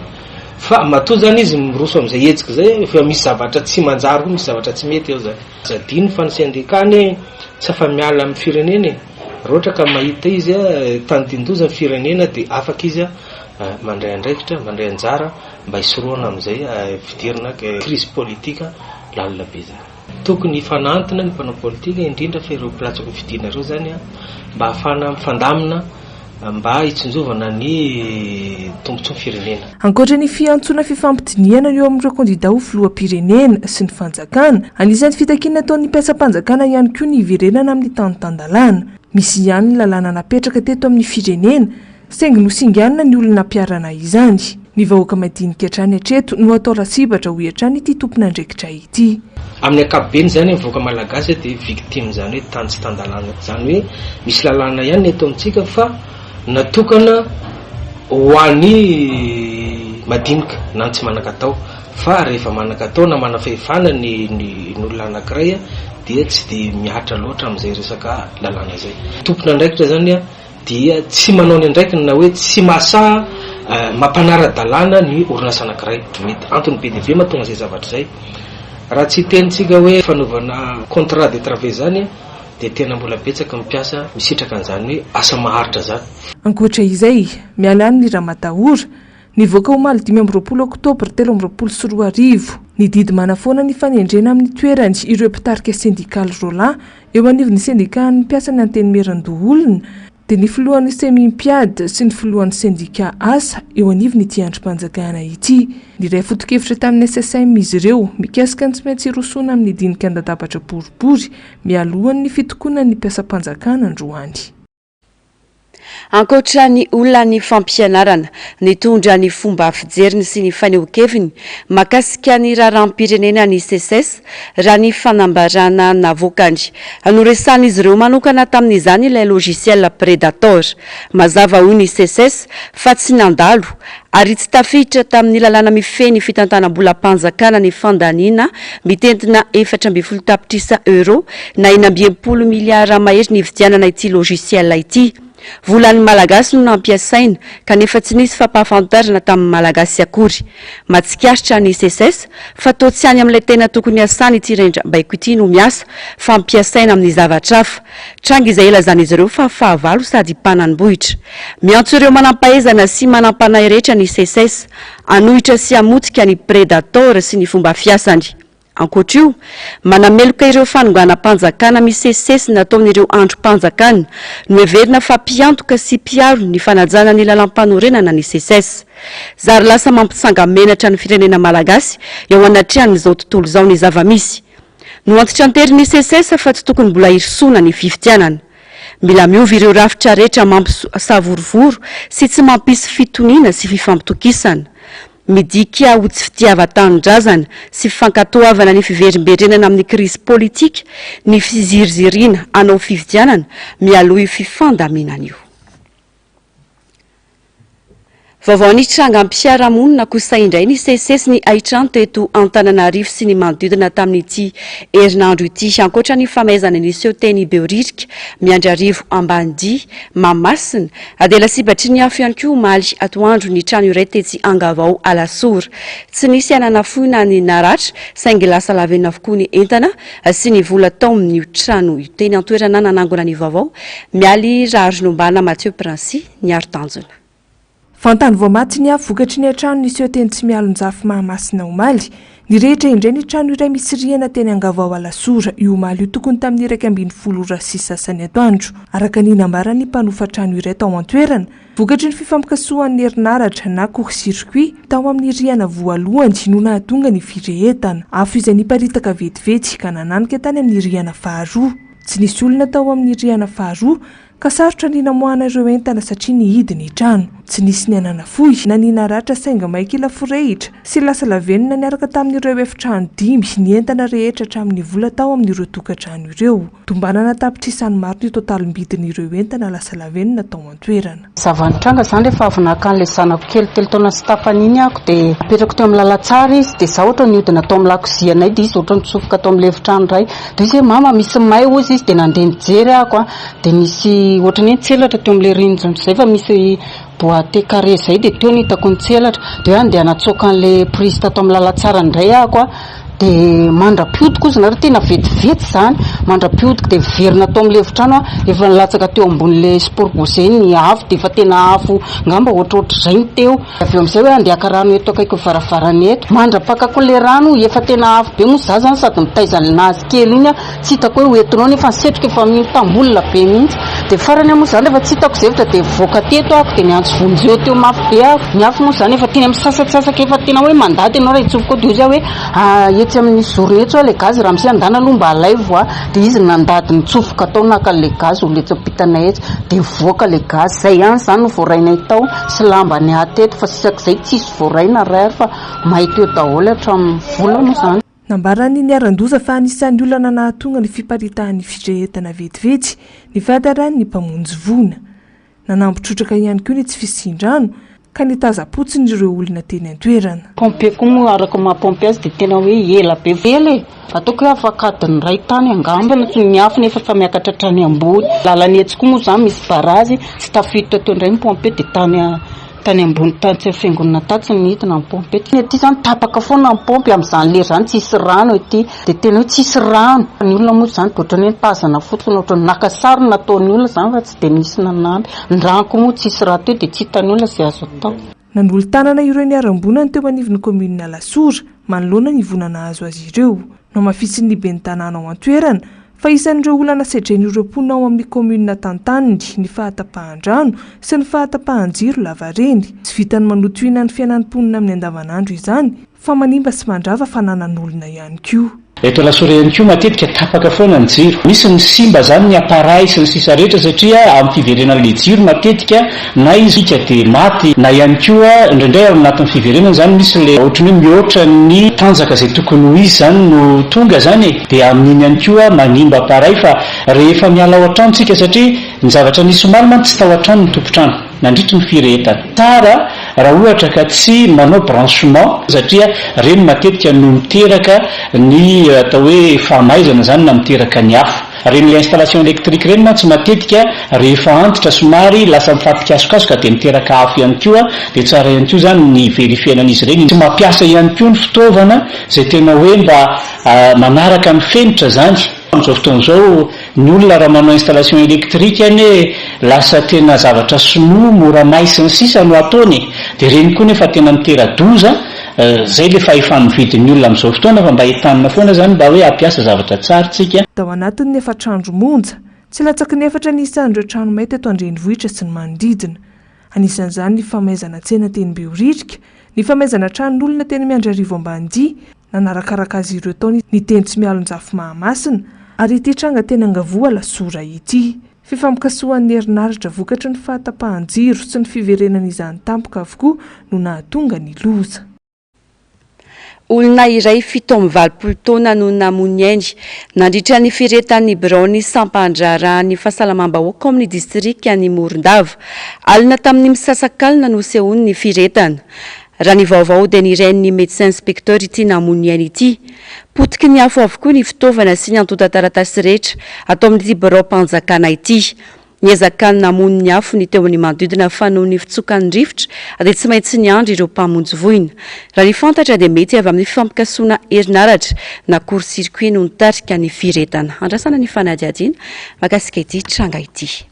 fa matoa zany izy miroso amin'izay hetsika zay efa misy zavatra tsy manjary koa, misy zavatra tsy mety eo zany. Zadiny fa ny sendikany tsy afa miala amin'ny firenena raha ohatra ka mahita izy tany-tindoza ny firenena dia afaka izy mandray andraikitra, mandray anjara mba hisoroana amin'izay fidirana crise politika lalina be zany. Tokony fanantona ny mpanao politika indrindra fa ireo mpilatsaka fidina ireo zany mba ahafana mifandamina mba hitsinjovana ny tombontsoa firenena. Ankoatra ny fiantsona fifampitiniana eo amin'ireo kandida ho filoham-pirenena sy ny fanjakana, anisan'ny fitakiana ataon'ny mpiasa-panjakana ihany koa ny hiverenana amin'ny tany-tandalàna. Misy ihany ny lalàna napetraka teto amin'ny firenena saingy nosinganina ny olona mpiarana izany. Ny vahoaka madinika hatrany hatreto no atao rasibatra ho hatrany ity tompon'andraikitra ity. Amin'ny ankapobeny zany ny vahoaka malagasy dia victime zany hoe tany tsy tandalàna, zany hoe misy lalàna ihany eto amintsika fa natokana ho an'ny madinika na tsy manan-katao, fa rehefa manan-katao na manafehefana ny olona anankiray dia tsy dia miatra loatra amin'izay resaka lalàna zay. Tompon'andraikitra zany dia tsy manao ny andraikina na hoe tsy mahasaha mampanara-dalàna ny orinasa anankiray. Mety antony be dia be mahatonga izay zavatra zay. Raha tsy tenitsika hoe fanaovana contrat de travail zany dia tena mbola betsaka mipiasa misitraka an'izany hoe asa maharitra zany. Ankoatra izay, miala any ny Ramatahora, nivoaka omaly 5 Oktobra 2024 ny didy manafoana ny fanendrena amin'ny toerany ireo mpitarika sendikaly Roland eo anivon'ny sendika'ny mpiasa ny anteny Merandoholona dia ny filohan'ny semi-mpiady sy ny filohan'ny sendika asa eo anivon'ny ity androm-panjakana ity. Ny iray foto-kevitra tamin'ny SSM izy ireo mikasika ny tsy maintsy rosoana amin'ny dinika andatabatra boribory mialohan'ny fitokoana ny mpiasa-panjakana androany. Ankoatra ny olona ny fampianarana, nitondra ny fomba fijeriny sy ny fanehoan-keviny mahakasika ny raharaham-pirenena ny CSS raha ny fanambarana navokany. Anoresan'izy ireo manokana tamin'izany ilay logiciel Predator. Mazava hoy ny CSS fa tsy nandalo ary tsy tafiditra tamin'ny lalàna mifeny fitantanam-bolam-panjakana ny fandaniana mitentina 420 tapitrisa euro na 900 miliara mahery ny vidianana ity logiciel ity. Volan'ny malagasy no nampiasaina kanefa tsy nisy fampahafantarana tamin'ny malagasy akory. Matsikaritra ny CSS fa toa tsy any amin'ilay tena tokony asany ity rendram-baiko ity no miasa fa mpiasaina amin'ny zavatra hafa. Tranga izay ilazan'izy ireo fa fahavalo sady mpanambohitra. Miantso ireo manampahaizana sy manampanahy rehetra ny CSS anohitra sy amotika ny Predator sy ny fomba fiasany. Ankoatra io, manameloka ireo fanonganam-panjakana misesesy nataon'ireo androm-panjakana no heverina fa mpiantoka sy mpiaro ny fanajana ny lalam-panorenana ny CSS. Zary lasa mampitsanga-menatra ny firenena malagasy eo anatrehan'izao tontolo izao ny zava-misy. No antitra antery ny CSS fa tsy tokony mbola irisona ny fifidianana. Mila miovy ireo rafitra rehetra mampisavorovoro sy tsy mampisy fitoniana sy fifampitokisana. midika ho tsy fitiava-tanindrazana sy fankatoavana ny fiverimberenana amin'ny krizy politika ny fiziriziriana anao fividianana mialoha io fifandaminana io. Vaovao ny trangam-piarahamonina kosa indray ny sesesy ny aitrano teto Antananarivo sy ny manodidina tamin'ity herinandro ity ankoatra ny famaizana nisy eo teny Beoririka Miandrarivo Ambanidia Mahamasina Adela Sibatry ny hafa ihany koa omaly atoandro ny trano iray tetsy Angavao Alasora tsy nisy ananafoina ny naratra saingy lasa lavena avokoa ny entana sy ny vola tao amin'ny trano io teny antoerana nanangona ny vaovao mialy Rarinombana Mathieu Princy ny aro-tanjona. Fantany voamaty ny afo vokatry ny trano nisy eo teny tsy mialon-jafy Mahamasina omaly ny rehetra indray ny trano iray misy rihana teny Angavao Alasora io omaly io tokony tamin'ny 1.20 sy sasany atoandro araka ny nambarany mpanofa trano iray tao an-toerana vokatry ny fifampikasoan'ny herinaratra na court-circuit tao amin'ny rihana voalohany no nahatonga ny firehetana afo izay niparitaka vetivety ka nananika tany amin'ny rihana faharoa tsy nisy olona tao amin'ny rihana faharoa ka sarotra ny namoahana ireo entana satria nihidy ny trano tsy nisy ny ananafohy na ny naratra sainga maikila forehitra sy lasa lavenina niaraka tamin'ireo efitrano 5 ny entana rehetra hatramin'ny vola tao amin'ireo tokantrano ireo tombanana tapitrisany maro ny totalim-bidin'ireo entana lasa lavenina tao an-toerana. Zavanitranga zany rehefa avy nakan'ilay zanako kely telo taona sy tapan'iny ako dia apetrako teo amin'ny lalatsara izy dia za ohatra niodina tao amin'ny lakozianay dia izy ohatra nitsofoka tao amin'ilay efitrano ray dia izy mama misy may ozy izy dia nandeha nijery ako dia misy ohatra ny tselatra teo amin'ilay rindrina zay fa misy boite carré zay dia teo nitako ny tselatra dia andeha natsoaka an'ilay prise tato amin'ny lalatsara indray ako dia mandra-piodiko izy nareo tena vetivety zany mandra-piodiko dia verina tao amin'ilay efitrano efa nilatsaka teo ambon'ilay sporgozay ny afo dia efa tena afo ngamba ohatrohatra zay ny teo avy eo amin'izay hoe andeaka rano eto akaiky varavarana eto mandra-pakako ilay rano efa tena afo be moa za zany sady mitaizany nazy kely iny tsy hitako hoe hoentinao nefa nisetroka efa mitambolona be mihitsy dia farany moa zany rehefa tsy hitako zevitra dia voaka teto ako dia miantso vonjy eo teo mafy be ako ny afo moa zany efa teny amin'ny sasatsasaka efa tena hoe mandady ianao raha hitsofoka dia izy hoe etsy amin'ny zoro etsy ilay gazy raha misy andana aloha mba alaivo dia izy nandady nitsofoka tao naka ilay gazy ho letsapitana etsy dia voaka ilay gazy zay ihany zany no voarainay tao sy lamba ny ateto fa sisak'izay tsisy voaraina ray fa mahay teo daholo hatramin'ny vola moa zany. Nambarany ny arandoza fa anisan'ny olana nahatonga ny fiparitahan'ny firehetana vetivety ny vadarany ny mpamonjy vona nanampitrotraka ihany koa ny tsy fisindrano ka nitaza-potsiny ireo olona teny an-toerana. Pompe koa moa araka maha-pompe azy dia tena hoe ela be vely ataoko hoe afakadiny ray tany angambana tsy miafo nefa fa miakatra trany ambony lalany etsy koa moa zany misy barazy tsy tafiditra teo indray ny pompe dia tany ambony tany tsy afiangonina tatsy nihitina ny pompe ety zany tapaka foana ny pompe amin'izany lera zany tsisy rano ety dia tena hoe tsisy rano ny olona moa zany ohatrany hoe tazana fotsiny ohatrany nakasary nataon'ny olona zany fa tsy dia misy nanandry ndrano moa tsisy raha teo dia tsy hitan'ny olona izay azo atao. Nanolo tanana ireo ny arambonany teo anivon'ny kominina Alasora manoloana ny vonana azo azy ireo no mafitsiny ny ben'ny tanàna ao an-toerana fa isan'ireo olana sedren'ireo mponina ao amin'ny kominina Tantaniny ny fahatapahan-drano sy ny fahatapahan-jiro lavareny tsy vitany manotoina ny fiainan'ny mponina amin'ny andavanandro izany fa manimba sy mandrava fa nanan'olona ihany koa. Eto Alasora ihany koa matetika tapaka foana ny jiro misy ny simba zany ny appareil sy ny sisa rehetra satria amin'ny fiverenan'ilay jiro matetika na izy ika dia maty na ihany koa indraindray ao anatin'ny fiverenana zany misy le ohatrany hoe mihoatra ny tanjaka izay tokony ho izy zany no tonga zany dia amin'iny ihany koa manimba appareil fa rehefa miala ao an-trano tsika satria ny zavatra nisy omaly mantsy tsy tao an-trano ny tompotrano nandritry ny firehetana tsara raha ohatra ka tsy manao branchement satria reny matetika no miteraka ny atao hoe famaizana zany na miteraka ny afo reny le installation électrique reny mantsy matetika rehefa antitra somary lasa mifampikasokasoka dia miteraka afo ihany koa dia tsara ihany koa zany ny verifianan'izy reny tsy mampiasa ihany koa ny fitaovana zay tena hoe mba manaraka ny fenitra zany amin'izao fotoana izao ny olona raha manao installation électrique any lasa tena zavatra sinoa mora may sy ny sisa no ataony dia reny koa nefa tena mitera-doza zay le fahefan'ny vidin'ny olona amin'izao fotoana fa mba hitanina foana zany mba hoe hampiasa zavatra tsara tsika. Tao anatin'ny efatrandro monja tsy latsaky ny efatra nisan'ireo trano may teto Andrenivohitra sy ny manodidina anisan'izany ny famaizana tsena teny Beoririka ny famaizana tranon'olona teny Miandrarivo Ambanidia nanarakaraka azy ireo tao ny teny tsy mialon-jafy Mahamasina ary ity tranga teny Angavao Alasora ity fifampikasoan'ny herinaratra vokatry ny fahatapahan-jiro sy ny fiverenan'izany tampoka avokoa no nahatonga ny loza. Olona iray 7 taona no namono nandritra ny firetan'ny Braony Sampandrara ny fahasalamam-bahoaka amin'ny distrika ny Morondava. Alina tamin'ny misasakalina no sehony ny firetana. Raha ny vaovao dia niren'ny médecin inspecteur ity namono ity. Potiky ny afo avokoa ny fitaovana sy ny antota-taratasy rehetra atao amin'ity birao mpanjakana ity. Niazakany namono ny afo ny teo ny manodidina fanao ny fitsokan'ny rivotra dia tsy maintsy ny andro ireo mpamonjy voina. Raha ny fantatra dia mety avy amin'ny fifampikasoana herinaratra na court-circuit no nitarika ny firetana. Andrasana ny fanadihadiana makasika ity tranga ity.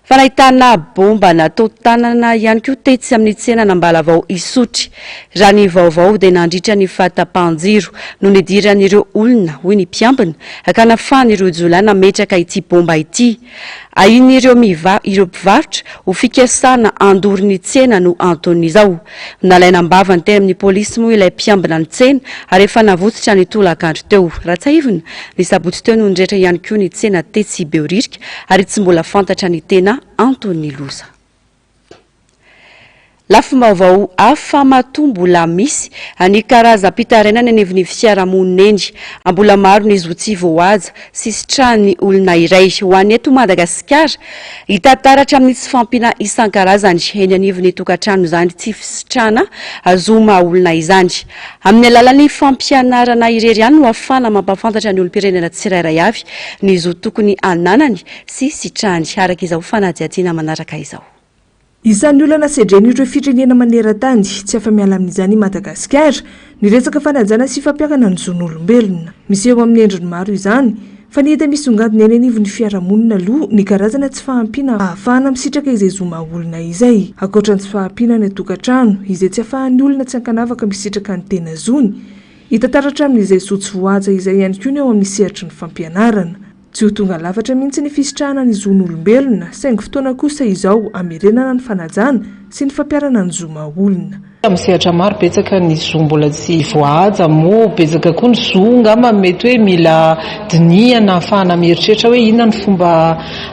Fanahitana bomba natao tanana ihany koa tetsy amin'ny tsena Nambalavao Isotry. Raha ny vaovao dia nandritra ny fahatapahan-jiro no nidiran'ireo olona hoy ny mpiambina akanafan'ireo jolana nametraka ity bomba ity. Ain'ireo mpivarotra ho fikasana andorin'ny tsena no anton'izao. Nalaina ambava ny tena amin'ny polisy moa ilay mpiambina ny tsena ary efa navotsitra ny tolakandro teo. Ratsaivina ny sabotsy teo no nirehitra ihany koa ny tsena tetsy Beoririka ary tsy mbola fantatra ny tena Antony Loza. Lafy vaovao hafa matombola misy any karazam-pitarainana anivon'ny fiarahamonina eny. Mbola maro ny zotsy voahaja sy sitrahany olona iray ho any eto Madagasikara hitantaratra amin'ny tsy fampiana isan-karazany eny anivon'ny tokantrano izany tsy fisitrahana azoma olona izany. Amin'ny alalan'ny fampianarana irery ihany no ahafahana mampafantatra ny olom-pirenena tsirairay avy ny zo tokony ananany sy sitrahany. Araka izao fanadihadiana manaraka izao. Isan'ny olana sedren'ireo firenena maneran-tany tsy afa-miala amin'izany Madagasikara ny resaka fanajana sy fampiakana ny zon'olombelona. Misy eo amin'ny endriny maro izany fa ny hita misongadina eny anivon'ny fiarahamonina aloha ny karazana tsy fahampiana ahafahana misitraka izay zoma olona izay. Ankoatra ny tsy fahampiana ny tokantrano izay tsy ahafahan'ny olona tsy ankanavaka misitraka ny tena zony, hitantaratra amin'izay sotsy voaja izay ihany koa ny eo amin'ny sehatry ny fampianarana. Tsy ho tonga lafatra mihitsy ny fisitrahana ny zon'olombelona, saingy fotoana kosa izao amerenana ny fanajana sy ny fampiarana ny zoma olona. Amin'ny sehatra maro betsaka ny zo mbola tsy voahaja moa betsaka koa ny zo ngamba mety hoe mila dinihana ahafahana mieritreritra hoe inona ny fomba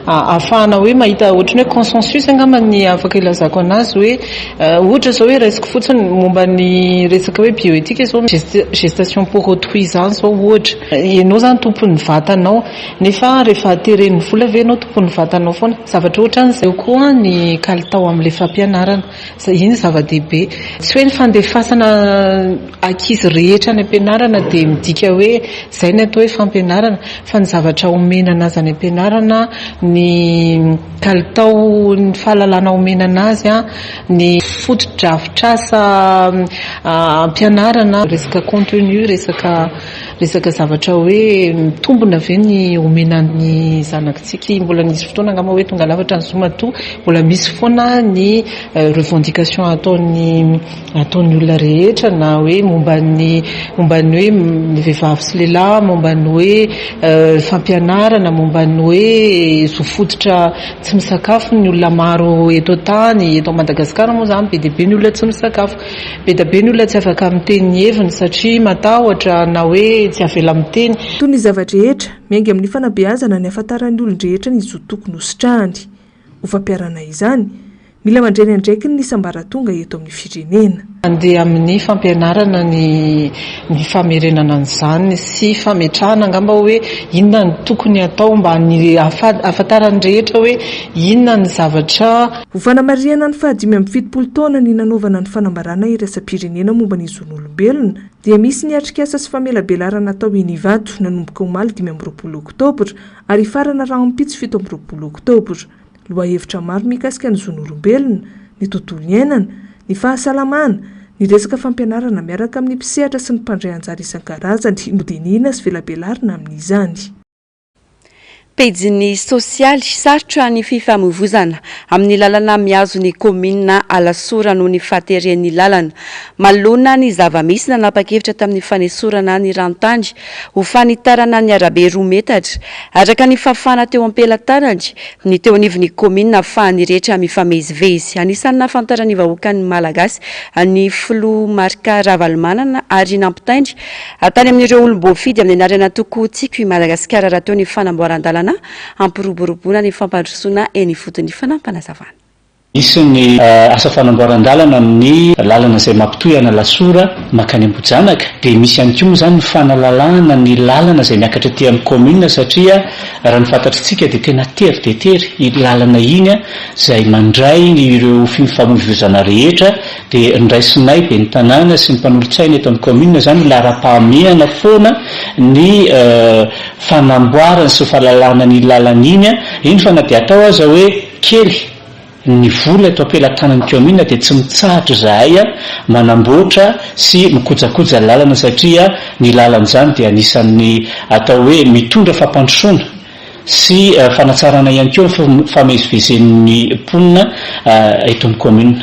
ahafahana hoe mahita ohatrany hoe consensus ngamba ny afaka ilazako anazy hoe ohatra zao hoe resaka fotsiny momba ny resaka hoe bioéthique zao gestation pour autrui zany zao ohatra ianao zany tompon'ny vatanao nefa rehefa ateren'ny vola ve anao tompon'ny vatanao foana zavatra ohatra an'izay koa ny kalitao amin'ilay fampianarana iny zava-dehibe. Tsy hoe ny fandefasana ankizy rehetra ny ampianarana dia midika hoe izay ny atao hoe fampianarana fa ny zavatra omenana azy any ampianarana, ny kalitao ny fahalalana omenana azy, ny fotodrafitrasa ampianarana, resaka contenu, resaka zavatra hoe mitombona ve ny omenan'ny zanakitsika. Mbola nisy fotoana ngamba hoe tonga lafatra ny zomatoa, mbola misy foana ny revendication ataon'ny olona rehetra na hoe momban'ny hoe ny vehivavy sy lehilahy, momban'ny hoe fampianarana, momban'ny hoe zo fototra tsy misakafo ny olona maro eto tany, eto Madagasikara moa zany be dia be ny olona tsy misakafo, be dia be ny olona tsy afaka miteny heviny satria matahotra na hoe tsy avela miteny. Toy ny zavatra rehetra miainga amin'ny fanabeazana ny ahafantaran'ny olon-drehetra ny zo tokony hositrahany. Ho fampiarana izany mila mandreny andraiky ny sambaratonga eto amin'ny firenena. Andeha amin'ny fampianarana ny famerenana an'izany sy fametrahana ngamba hoe inona ny tokony atao mba ny ahafantaran'ny rehetra hoe inona ny zavatra. Ho fanamariana ny 570 taona ny nanaovana ny fanambarana iraisam-pirenena momba ny zon'olombelona dia misy ny atrikasa sy famelabelarana atao eny Ivato nanomboka omaly 20 Oktobra ary farana rahampitso 17 Oktobra. Loahevitra maro mikasika ny zon'olombelona, ny tontolo iainana, ny fahasalamana, ny resaka fampianarana miaraka amin'ny mpisehatra sy ny mpandray anjara isan-karazany no dinihina sy velabelarina amin'izany. Pejiny sosialy sarotra ny fifamoivoizana amin'ny lalana miazo ny komina Alasora noho ny fahateren'ny lalana. Malona ny zava-misy nanapa-kevitra tamin'ny fanesorana ny ranontany ho fanitarana ny arabe 2 metatra. Araka ny fafana teo am-pelatanany ny teo anivon'ny komina ahafahany rehetra mifamezivezy. Anisan'ny nahafantarany vahoaka ny Malagasy ny Filo Marka Ravalomanana ary nampitaindry tany amin'ireo olom-boafidy amin'ny anarana Tokotsiko i Madagasikara raha teo ny fanamboaran-dalana ampiroboroboana ny fampandrosoana eny fotony fanampanazavana. misy ny asa fanamboaran-dalana amin'ny lalana izay mampitoyana lasora makany ambojanaka dia misy ihany koa moa zany ny fanalalana ny lalana izay miakatra ty amin'ny commune satria raha ny fantatritsika dia tena tery de tery i lalana iny a izay mandray ireo fifamoivoizana rehetra dia ndraisinay be ny tanàna sy ny mpanolotsaina eto amin'ny commune zany lara-pahamehana foana ny fanamboarana sy fahalalana ny lalana iny a iny fa na dia atao aza hoe kely ny vola eto ampelantanan'ny commune dia tsy mitsahatra zahay a manamboatra sy mikojakoja lalana satria ny lalana zany dia anisan'ny atao hoe mitondra fampandrosoana sy fanatsarana ihany koa famezivezen'ny mponina eto amin'ny commune.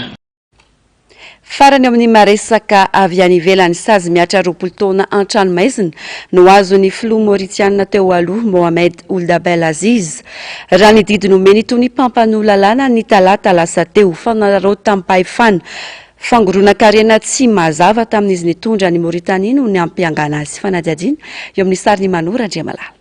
Farany amin'ny maresaka avy any ivelany sazy miatra 20 taona an-tranomaizina no azon'ny filoha maoritiana teo aloha Mohamed Ould Abdel Aziz. Raha ny didiny omeny itony mpampanolalana ny talata lasa teo fanararo tampahifana fangorona karena tsy mazava tamin'izy nitondra ny Mauritanie no ny ampiangana azy fanadiadina eo amin'ny sary ny Manora Andriamalala.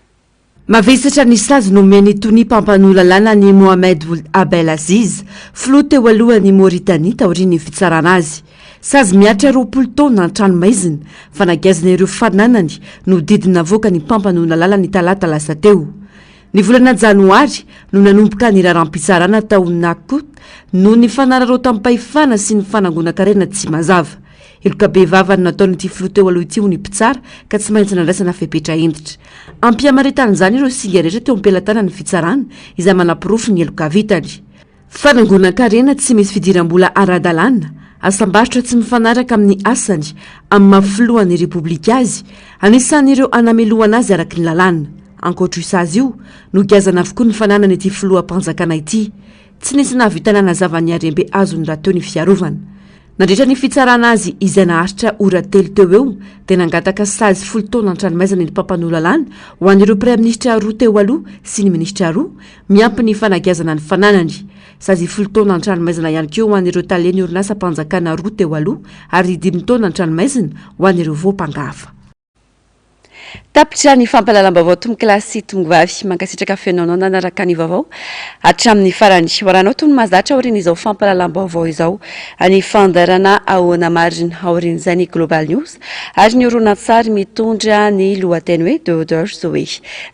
Mavesatra ny sazy nomeny itony mpampanolalana ny Mohamed Ould Abdel Aziz filoha teo alohan'ny Mauritanie taorian'ny fitsarana azy. Sazy miatra 20 taona an-tranomaizina fa nagazana ireo fananany no didina avoaka ny mpampanolalana ny talata lasa teo. Ny volana janoary no nanomboka ny raharam-pitsarana taona Août no ny fanararo tampahifana sy ny fanangona karena tsy mazava. Iloka be vavany nataon'ity filoha teo aloha ity ho ny mpitsara ka tsy maintsy nandraisana fepetra endritra. Ampiamaretan'izany ireo singa rehetra teo am-pelantanany ny fitsarana izay manapirofo ny eloka vitany. Fanangona karena tsy misy fidiram-bola ara-dalàna, asambarotra tsy mifanaraka amin'ny asany amin'ny mahafilohan'ny repoblika azy, anisan'ireo anamelohana azy araky ny lalàna. Ankoatra sazy io no gazana avokoa ny fananany ity filoha-mpanjakana ity. Tsy nisy nahavitanana zavany arembe azony raha teo ny fiarovana. Nandritra ny fitsarana azy izay naharitra ora telo teo eo dia nangataka sazy 10 taona an-tranomaizana ny mpampanolalana ho an'ireo praiminisitra roa teo aloha sy ny minisitra roa miampy ny fanagazana ny fananany. Sazy 10 taona an-tranomaizana ihany koa ho an'ireo taleny orinasa mpanjakana roa teo aloha ary 5 taona an-tranomaizana ho an'ireo voampangafa. Tapitra ny fampalalam-baovao tomoklasy tongovavy mankasitraka fenonao nanaraka ny vaovao hatramin'ny farany horanao tony mazatra aorian'izao fampalalam-baovao izao any fandarana ahoana marina aorian'izay ny Global News ary ny horonan-tsary mitondra ny lohateny hoe Deodore Zoe.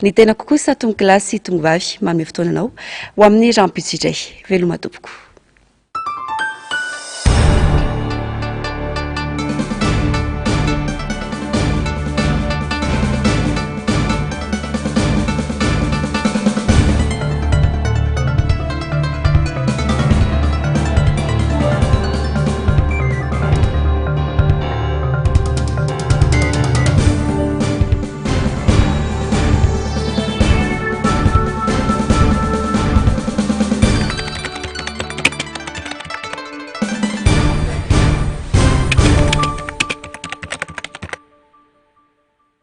Ny tena kokosa tomoklasy tongovavy manome fotoananao ho amin'ny rampitsidray veloma tompoko.